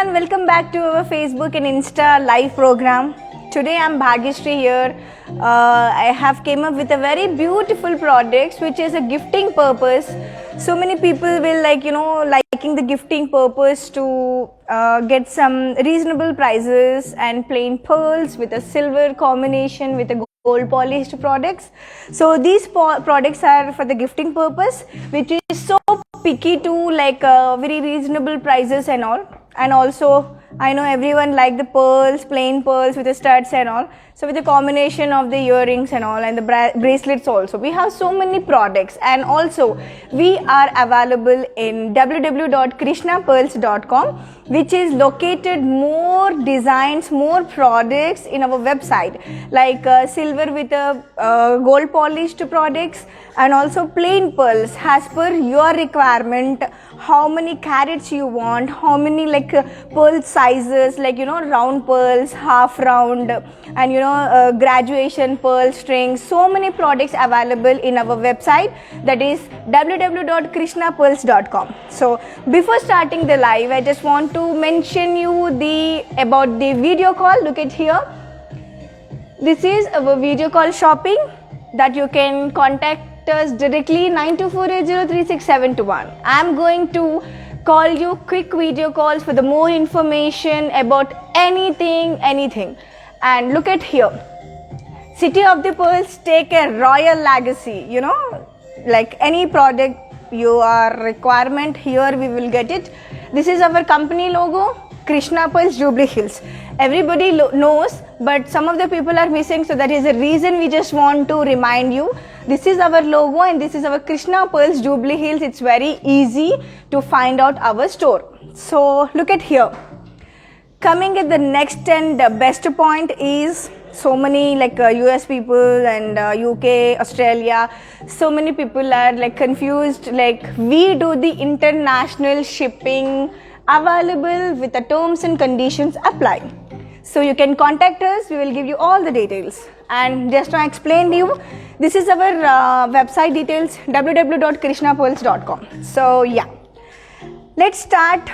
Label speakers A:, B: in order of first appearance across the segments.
A: everyone, welcome back to our Facebook and Insta live program. Today I'm Bhagyashree here. I have came up with a very beautiful product which is a gifting purpose. So many people will liking the gifting purpose to get some reasonable prices and plain pearls with a silver combination with a gold polished products. So these products are for the gifting purpose, which is so picky to very reasonable prices and all. And also I know everyone like the pearls, plain pearls with the studs and all. So with the combination of the earrings and all and the bracelets also, we have so many products. And also we are available in www.krishnapearls.com, which is located more designs, more products in our website, like silver with a gold polished products, and also plain pearls as per your requirement, how many carats you want, how many pearl sizes, round pearls, half round, and graduation pearl strings. So many products available in our website, that is www.krishnapearls.com. So before starting the live, I just want to mention you about the video call. Look at here. This is our video call shopping that you can contact us directly 9248036721. I am going to call you quick video calls for the more information about anything. And look at here, City of the Pearls take a royal legacy, like any product your requirement, here we will get it. This is our company logo, Krishna Pearls Jubilee Hills. Everybody knows, but some of the people are missing, so that is the reason we just want to remind you. This is our logo and this is our Krishna Pearls Jubilee Hills. It's very easy to find out our store. So look at here. Coming at the next and best point is so many US people and UK, Australia, so many people are confused, we do the international shipping available with the terms and conditions apply. So you can contact us, we will give you all the details. And just to explain to you, this is our website details, www.krishnapearls.com. So yeah, let's start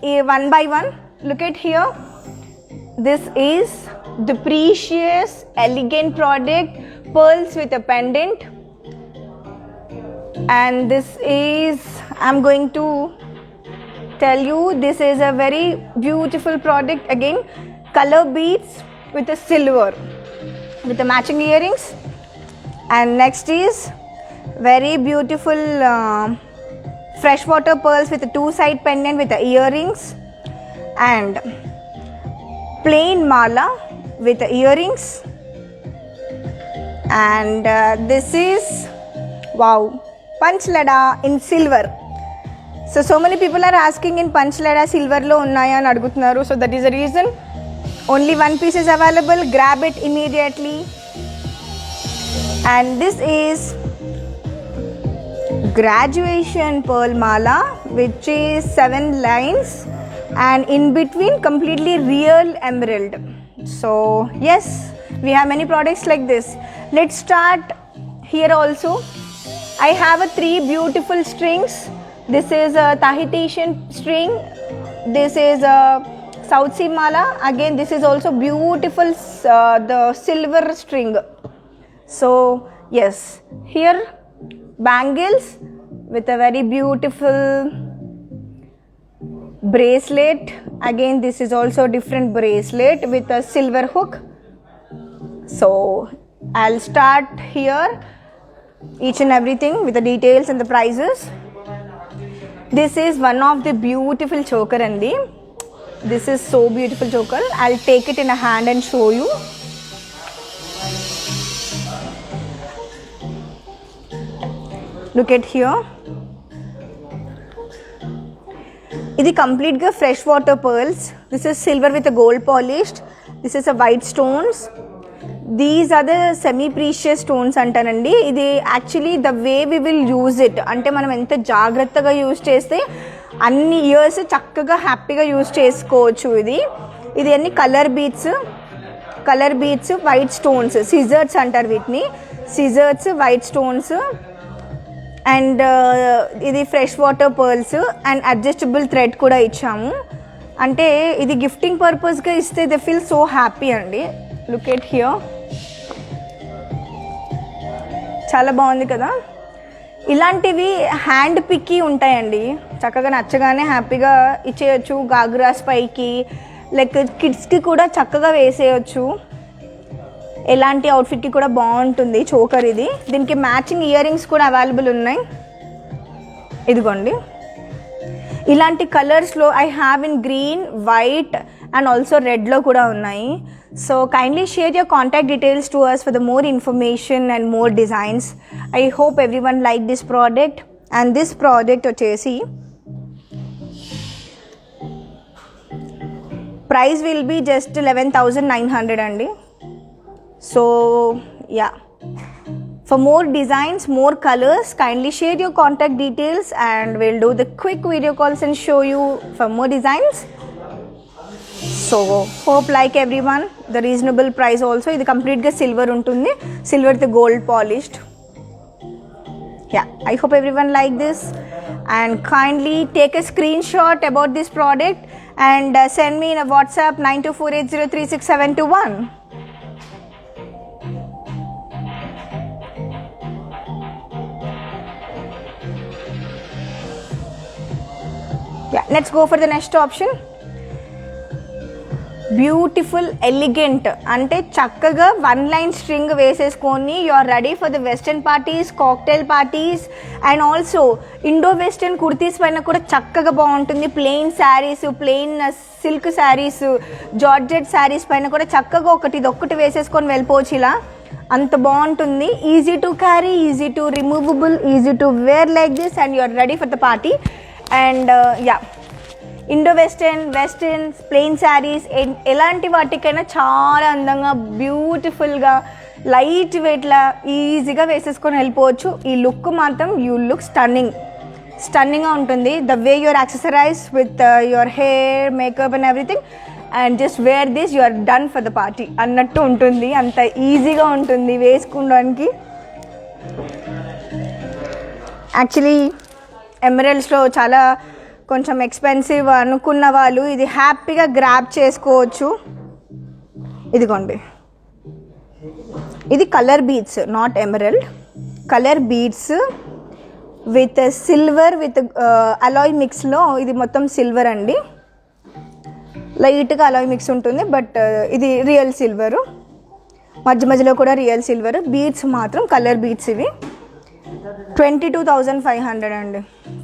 A: one by one. Look at here. This is the precious, elegant product, pearls with a pendant. And this is, I'm going to tell you, this is a very beautiful product. Again, color beads with a silver, with the matching earrings. And next is very beautiful freshwater pearls with a two-side pendant with the earrings, and plain mala with the earrings. And this is, wow, panchlada in silver. So many people are asking in panchlada silver lo unnaya ani adugutunnaru. So that is the reason. Only one piece is available. Grab it immediately. And this is graduation pearl mala, which is 7 lines, and in between completely real emerald. So yes, we have many products like this. Let's start here also. I have 3 beautiful strings. This is a Tahitian string. This is a South Sea mala. Again, this is also beautiful, the silver string. So yes, here bangles with a very beautiful bracelet. Again, this is also different bracelet with a silver hook. So I'll start here each and everything with the details and the prices. This is one of the beautiful choker, Andy. This is so beautiful choker. I'll take it in a hand and show you. Look at here. This is complete freshwater pearls. This is silver with a gold polished. This is a white stones. These are the semi-precious stones antanandi. Idi actually the way we will use it. Ante manam enta jagrattaga use cheste anni years chakkaga happyga use chesukochu idi. Idi anni color beads, white stones, scissors antaru vitni. Scissors, white stones, and ఇది fresh water pearls and adjustable thread కూడా ఇచ్చాము. అంటే ఇది gifting పర్పస్గా ఇస్తే they feel so happy అండి. Look at here, చాలా బాగుంది కదా. ఇలాంటివి హ్యాండ్ పిక్కి ఉంటాయండి, చక్కగా నచ్చగానే హ్యాపీగా ఇచ్చేయచ్చు. గాగ్రాస్ పైకి లైక్ కిడ్స్కి కూడా చక్కగా వేసేయచ్చు. ఎలాంటి అవుట్ఫిట్కి కూడా బాగుంటుంది చోకర్ ఇది. దీనికి మ్యాచింగ్ ఇయర్ రింగ్స్ కూడా అవైలబుల్ ఉన్నాయి. ఇదిగోండి, ఇలాంటి కలర్స్లో I have in green, white and also రెడ్లో కూడా ఉన్నాయి. So kindly share your contact details to us for the more information and more designs. I hope everyone like this product. And this product వచ్చేసి price will be just 11,900 అండి. So yeah, for more designs, more colors, kindly share your contact details and we'll do the quick video calls and show you for more designs. So hope like everyone, the reasonable price also. ఇది కంప్లీట్గా silver ఉంటుంది, silver with gold polished. Yeah, I hope everyone like this and kindly take a screenshot about this product and send me in a WhatsApp 9248036721. Yeah, let's go for the next option. Beautiful elegant అంటే చక్కగా 1 line string వేసేసుకొని you are ready for the western parties, cocktail parties and also Indo western kurtis పైన కూడా చక్కగా బాగుంటుంది. Plain saris, plain silk saris, georgette saris పైన కూడా చక్కగా ఇదొక్కటి వేసేసుకొని వెళ్ళిపోవచ్చు. ఇలా అంత బాగుంటుంది. Easy to carry, easy to removable, easy to wear like this and you are ready for the party. And yeah, Indo western plain saris ఎలాంటి వాటికైనా చాలా అందంగా బ్యూటిఫుల్గా లైట్ వెయిట్లా ఈజీగా వేసేసుకొని వెళ్ళిపోవచ్చు. ఈ లుక్ మాత్రం యూ లుక్ స్టన్నింగ్గా ఉంటుంది. The way you're accessorize with your hair, makeup and everything and just wear this you are done for the party అన్నట్టు ఉంటుంది. అంత ఈజీగా ఉంటుంది వేసుకోవడానికి. యాక్చువల్లీ ఎమరల్డ్స్లో చాలా కొంచెం ఎక్స్పెన్సివ్ అనుకున్న వాళ్ళు ఇది హ్యాపీగా గ్రాబ్ చేసుకోవచ్చు. ఇదిగోండి, ఇది colour beads, not emerald, colour beads with silver with alloy మిక్స్లో. ఇది మొత్తం సిల్వర్ అండి, లైట్గా అలాయ్ మిక్స్ ఉంటుంది బట్ ఇది రియల్ సిల్వరు. మధ్యలో కూడా రియల్ సిల్వర్. బీడ్స్ మాత్రం కలర్ బీడ్స్. ఇవి 22,500 అండి.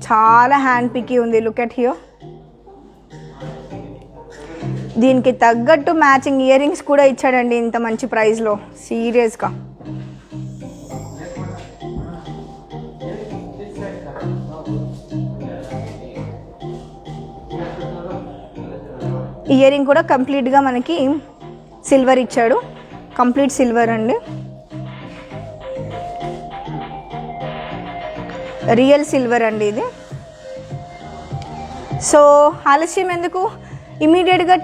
A: చాలా హ్యాండ్ పిక్కి ఉంది. Look at here. దీనికి తగ్గట్టు మ్యాచింగ్ ఇయర్ రింగ్స్ కూడా ఇచ్చాడండి ఇంత మంచి ప్రైస్లో. సీరియస్గా ఇయర్ రింగ్ కూడా కంప్లీట్గా మనకి సిల్వర్ ఇచ్చాడు. కంప్లీట్ సిల్వర్ అండి, రియల్ సిల్వర్ అండి ఇది. సో ఆలస్యం ఎందుకు, ఇమీడియట్గా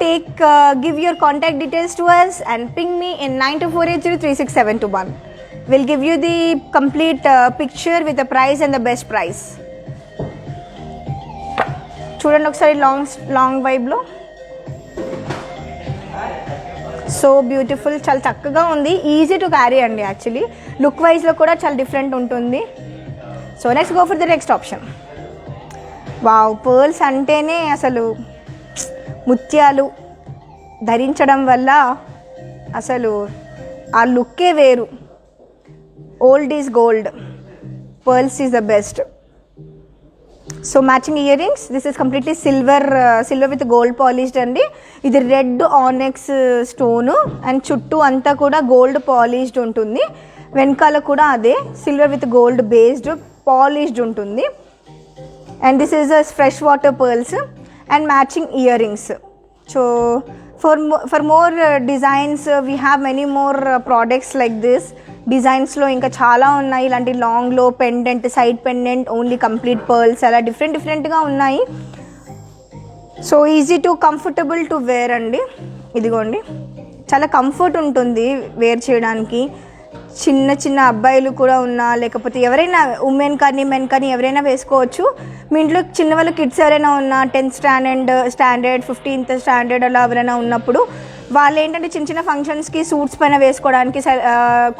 A: give your contact details to us and ping me in 9248036721. Will give you the complete picture with the price and the best price. చూడండి ఒకసారి లాంగ్ వైబ్లో. సో బ్యూటిఫుల్, చాలా చక్కగా ఉంది. ఈజీ టు క్యారీ అండి. యాక్చువల్లీ లుక్ వైజ్లో కూడా చాలా డిఫరెంట్ ఉంటుంది. So next go for the next option. Wow, pearls అంటేనే అసలు ముత్యాలు ధరించడం వల్ల అసలు ఆ లుక్కే వేరు. Old is gold, pearls is the best. So matching ear rings, this is completely silver with gold polished అండి. ఇది రెడ్ ఆనెక్స్ స్టోను అండ్ చుట్టూ అంతా కూడా గోల్డ్ పాలిష్డ్ ఉంటుంది. వెనకాల కూడా అదే silver with gold based polished ఉంటుంది. And this is a fresh water pearls and matching earrings. So for more designs we have many more products like this. డిజైన్స్లో ఇంకా చాలా ఉన్నాయి. ఇలాంటి లాంగ్లో pendant, side pendant, only complete pearls, అలా డిఫరెంట్గా ఉన్నాయి. So easy to comfortable to wear అండి. ఇదిగోండి, చాలా కంఫర్ట్ ఉంటుంది వేర్ చేయడానికి. చిన్న చిన్న అబ్బాయిలు కూడా ఉన్నా, లేకపోతే ఎవరైనా ఉమెన్ కానీ మెన్ కానీ ఎవరైనా వేసుకోవచ్చు. మీ ఇంట్లో చిన్నవాళ్ళు కిడ్స్ ఎవరైనా ఉన్నా 10th స్టాండర్డ్ 15th స్టాండర్డ్ అలా ఎవరైనా ఉన్నప్పుడు వాళ్ళు ఏంటంటే చిన్న చిన్న ఫంక్షన్స్కి సూట్స్ పైన వేసుకోవడానికి,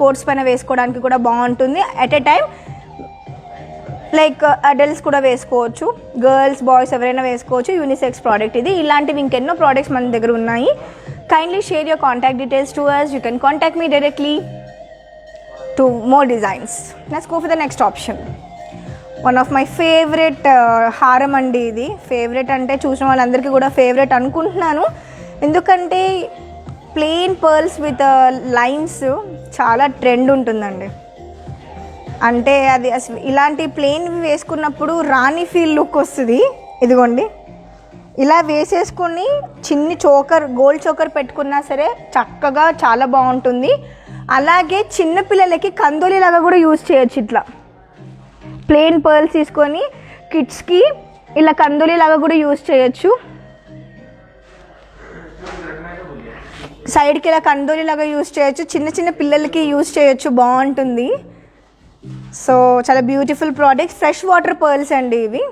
A: కోట్స్ పైన వేసుకోవడానికి కూడా బాగుంటుంది. At a time like adults కూడా వేసుకోవచ్చు, గర్ల్స్ బాయ్స్ ఎవరైనా వేసుకోవచ్చు. యూనిసెక్స్ ప్రోడక్ట్ ఇది. ఇలాంటివి ఇంకెన్నో ప్రోడక్ట్స్ మన దగ్గర ఉన్నాయి. Kindly share your contact details to us. You can contact me directly to more designs. Let's go for the next option. One of my favorite హారం అండి ఇది. ఫేవరెట్ అంటే చూసిన వాళ్ళందరికీ కూడా ఫేవరెట్ అనుకుంటున్నాను. ఎందుకంటే ప్లెయిన్ పర్ల్స్ విత్ లైన్స్ చాలా ట్రెండ్ ఉంటుందండి. అంటే అది ఇలాంటి ప్లెయిన్ వేసుకున్నప్పుడు రాణి ఫీల్ లుక్ వస్తుంది. ఇదిగోండి, ఇలా వేసేసుకొని చిన్ని చోకర్, గోల్డ్ చోకర్ పెట్టుకున్నా సరే చక్కగా చాలా బాగుంటుంది. అలాగే చిన్నపిల్లలకి కందోలిలాగా కూడా యూజ్ చేయొచ్చు. ఇట్లా ప్లెయిన్ పర్ల్స్ తీసుకొని కిడ్స్కి ఇలా కందోలిలాగా కూడా యూజ్ చేయొచ్చు. సైడ్కి ఇలా కందోలిలాగా యూజ్ చేయొచ్చు, చిన్న చిన్న పిల్లలకి యూజ్ చేయొచ్చు, బాగుంటుంది. సో చాలా beautiful products. Fresh water pearls అండి ఇవి.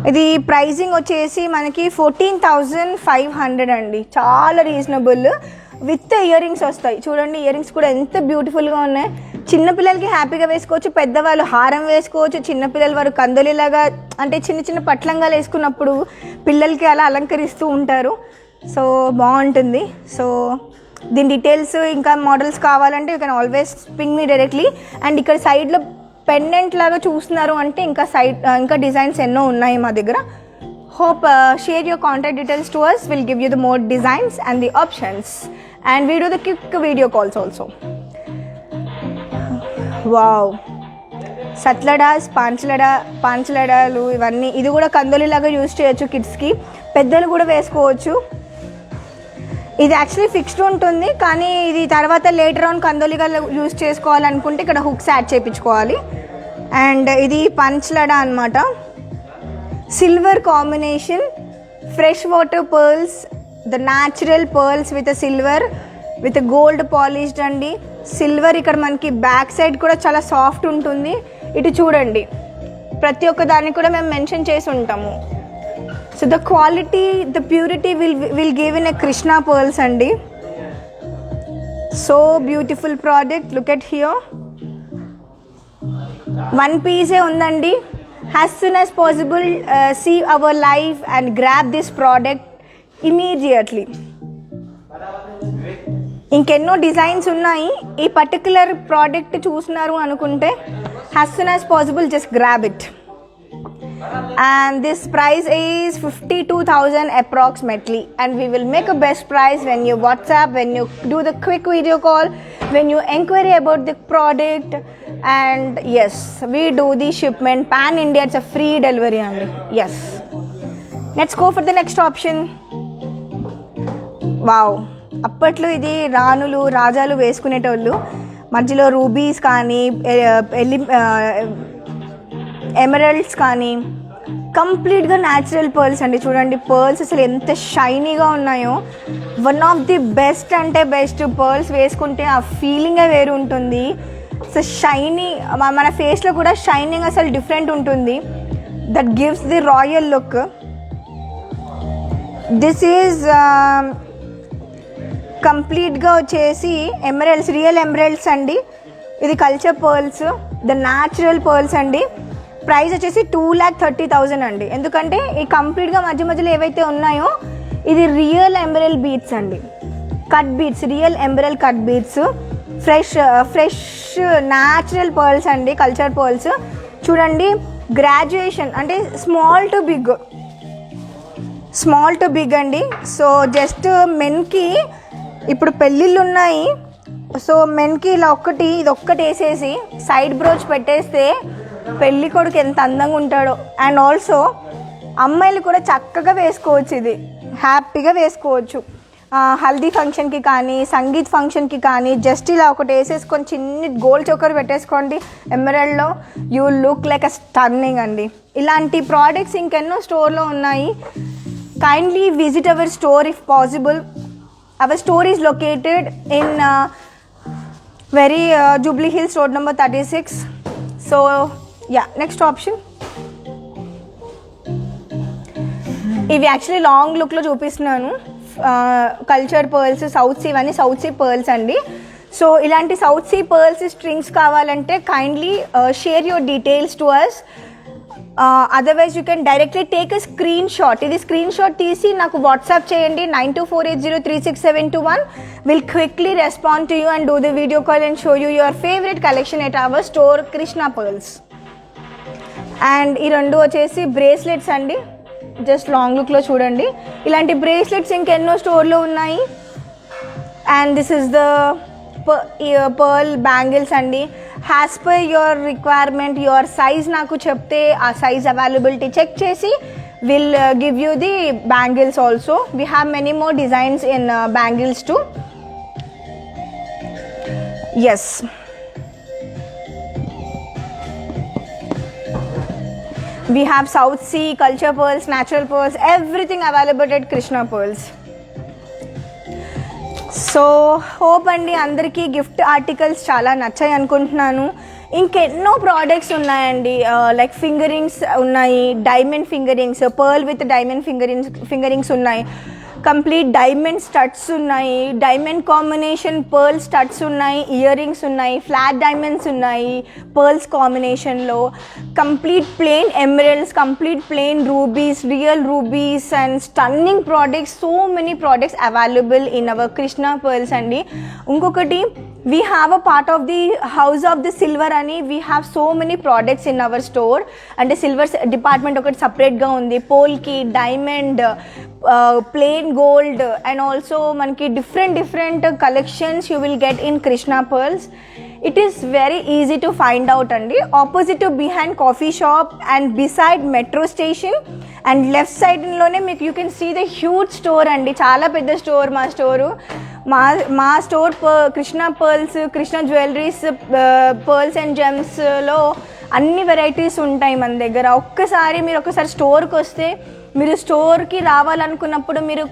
A: ఇది ప్రైజింగ్ వచ్చేసి మనకి 14,500 అండి. చాలా రీజనబుల్. విత్ ఇయర్ రింగ్స్ వస్తాయి. చూడండి, ఇయర్ రింగ్స్ కూడా ఎంత బ్యూటిఫుల్గా ఉన్నాయి. చిన్నపిల్లలకి హ్యాపీగా వేసుకోవచ్చు, పెద్దవాళ్ళు హారం వేసుకోవచ్చు. చిన్నపిల్లల వారు కందోలిలాగా అంటే చిన్న చిన్న పట్లంగాలు వేసుకున్నప్పుడు పిల్లలకి అలా అలంకరిస్తూ ఉంటారు. సో బాగుంటుంది. సో దీని డీటెయిల్స్ ఇంకా మోడల్స్ కావాలంటే you can always ping me directly. And ఇక్కడ సైడ్లో పెండెంట్ లాగా చూస్తున్నారు అంటే ఇంకా డిజైన్స్ ఎన్నో ఉన్నాయి మా దగ్గర. Hope share your contact details to us. Will give you the more designs and the options and we do the quick video calls also. Wow, సత్లడాస్, పాంచలడాలు ఇవన్నీ. ఇది కూడా కందోలిలాగా యూజ్ చేయొచ్చు కిడ్స్కి, పెద్దలు కూడా వేసుకోవచ్చు. ఇది యాక్చువల్లీ ఫిక్స్డ్ ఉంటుంది, కానీ ఇది తర్వాత లేటర్ ఆన్ కందోలిగా యూజ్ చేసుకోవాలనుకుంటే ఇక్కడ హుక్స్ యాడ్ చేయించుకోవాలి. అండ్ ఇది పంచలడా అనమాట. Silver combination, fresh water pearls, the natural pearls with silver with gold polished అండి. సిల్వర్ ఇక్కడ మనకి బ్యాక్ సైడ్ కూడా చాలా సాఫ్ట్ ఉంటుంది. ఇటు చూడండి, ప్రతి ఒక్క దాన్ని కూడా మేము మెన్షన్ చేసి ఉంటాము. So the quality, the purity will give in a Krishna Pearls అండి. So beautiful product. Look at here, one పీసే ఉందండి. As soon as possible see our live and grab this product immediately. ఇంకెన్నో డిజైన్స్ ఉన్నాయి. ఈ particular product చూస్తున్నారు అనుకుంటే as soon as possible just grab it. And this price is 52,000 approximately, and we will make a best price when you WhatsApp, when you do the quick video call, when you inquire about the product. And yes, we do the shipment pan India. It's a free delivery only. Yes, let's go for the next option. Wow, అప్పట్లో ఇది రాణులు రాజాలు వేసుకునేటోళ్ళు. మధ్యలో rubies కానీ emeralds కానీ, కంప్లీట్గా natural pearls అండి. చూడండి, pearls అసలు ఎంత షైనీగా ఉన్నాయో. వన్ ఆఫ్ ది బెస్ట్ అంటే బెస్ట్. పర్ల్స్ వేసుకుంటే ఆ ఫీలింగే వేరు ఉంటుంది. సో షైనీ, మన ఫేస్లో కూడా షైనింగ్ అసలు డిఫరెంట్ ఉంటుంది. That gives the royal look. This is కంప్లీట్గా వచ్చేసి ఎమరల్డ్స్, రియల్ ఎమరల్డ్స్ అండి. ఇది culture pearls, the natural pearls అండి. ప్రైస్ వచ్చేసి 2,30,000 అండి. ఎందుకంటే ఈ కంప్లీట్గా మధ్య మధ్యలో ఏవైతే ఉన్నాయో ఇది రియల్ ఎంబరల్ బీట్స్ అండి, కట్ బీట్స్, రియల్ ఎంబరల్ cut beads, fresh natural pearls అండి, కల్చర్ పర్ల్స్. చూడండి, గ్రాడ్యుయేషన్ అంటే స్మాల్ టు బిగ్ అండి. సో జస్ట్ మెన్కి ఇప్పుడు పెళ్ళిళ్ళు ఉన్నాయి. సో మెన్కి ఇలా ఇది ఒక్కటి వేసేసి సైడ్ బ్రోచ్ పెట్టేస్తే పెళ్ళి కొడుకు ఎంత అందంగా ఉంటాడో. అండ్ ఆల్సో అమ్మాయిలు కూడా చక్కగా వేసుకోవచ్చు, ఇది హ్యాపీగా వేసుకోవచ్చు. హల్దీ ఫంక్షన్కి కానీ, సంగీత్ ఫంక్షన్కి కానీ జస్ట్ ఇలా ఒకటి వేసేసుకొని చిన్ని గోల్డ్ చోకర్ పెట్టేసుకోండి ఎమరల్డ్లో, you look like a stunning అండి. ఇలాంటి ప్రోడక్ట్స్ ఇంకెన్నో స్టోర్లో ఉన్నాయి. kindly visit our store if possible. Our store is located in Jubilee Hills Road number 36. So yeah, next option. ఇవి యాక్చువల్లీ లాంగ్ లుక్లో చూపిస్తున్నాను. కల్చర్ పర్ల్స్, సౌత్ సీ, ఇవన్నీ south sea pearls అండి. సో ఇలాంటి సౌత్ సీ పర్ల్స్ స్ట్రింగ్స్ కావాలంటే kindly share your details to us. Otherwise you can directly take a screen shot. ఇది screen shot తీసి నాకు వాట్సాప్ చేయండి 9248036721. Will quickly respond to you and do the video call and show you your favourite collection at our store Krishna pearls. And ఈ రెండు వచ్చేసి bracelets అండి. Just long లుక్లో చూడండి. ఇలాంటి బ్రేస్లెట్స్ ఇంకెన్నో స్టోర్లో ఉన్నాయి. And this is the pearl bangles అండి. As per your requirement, your size నాకు చెప్తే ఆ సైజ్ అవైలబిలిటీ చెక్ చేసి will give you the bangles also. We have many more designs in bangles too. Yes, we have South Sea, culture pearls, natural pearls, everything available at Krishna Pearls. So hope అండి అందరికీ gift articles చాలా నచ్చాయి అనుకుంటున్నాను. ఇంకెన్నో products ఉన్నాయండి. Like finger rings ఉన్నాయి, diamond finger rings, pearl with diamond finger rings ఉన్నాయి, complete diamond studs ఉన్నాయి, డైమండ్ కాంబినేషన్ పర్ల్ స్టడ్స్ ఉన్నాయి, ఇయర్ రింగ్స్ ఉన్నాయి, ఫ్లాట్ డైమండ్స్ ఉన్నాయి పర్ల్స్ కాంబినేషన్లో, complete plain emeralds, complete plain rubies, real rubies and stunning products. So many products available in our Krishna Pearls అండి. ఇంకొకటి, we have a part of the house of the silver అని we have so many products in our store. అంటే silver department ఒకటి సపరేట్గా ఉంది. Polki, diamond, plain gold and also మనకి different collections you will get in Krishna Pearls. It is very easy to find out అండి. Opposite to behind coffee shop and beside metro station and left సైడ్లోనే మీకు you can see the huge store అండి. చాలా పెద్ద store మా store. మా store Krishna Pearls, Krishna Jewelleries, pearls and జెమ్స్లో అన్ని వెరైటీస్ ఉంటాయి మన దగ్గర. ఒక్కసారి మీరు స్టోర్కి వస్తే, మీరు స్టోర్కి రావాలనుకున్నప్పుడు మీరు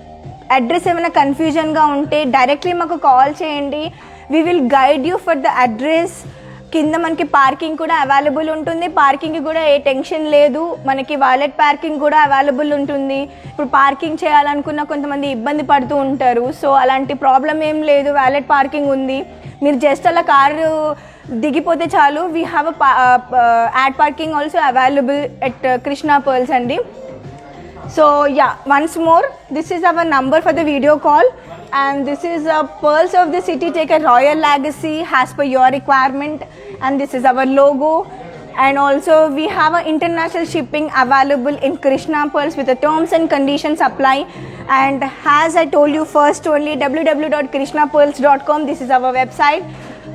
A: అడ్రస్ ఏమైనా కన్ఫ్యూజన్గా ఉంటే డైరెక్ట్లీ మాకు కాల్ చేయండి. We will guide you for the address. కింద మనకి పార్కింగ్ కూడా అవైలబుల్ ఉంటుంది. పార్కింగ్కి కూడా ఏ టెన్షన్ లేదు. మనకి వాలెట్ పార్కింగ్ కూడా అవైలబుల్ ఉంటుంది. ఇప్పుడు పార్కింగ్ చేయాలనుకున్న కొంతమంది ఇబ్బంది పడుతూ ఉంటారు. సో అలాంటి ప్రాబ్లం ఏం లేదు, వాలెట్ పార్కింగ్ ఉంది. మీరు జస్ట్ అలా కారు దిగిపోతే చాలు. We have add parking also available at Krishna Pearls అండి. So yeah, once more, this is our number for the video call, and this is Pearls of the City. Take a royal legacy as per your requirement, and this is our logo. And also we have a international shipping available in Krishna Pearls with the terms and conditions apply. And as I told you first, only www.krishnapearls.com. This is our website.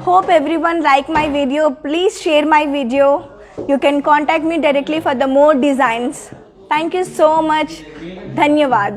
A: Hope everyone like my video. Please share my video. You can contact me directly for the more designs. Thank you so much. Dhanyavad.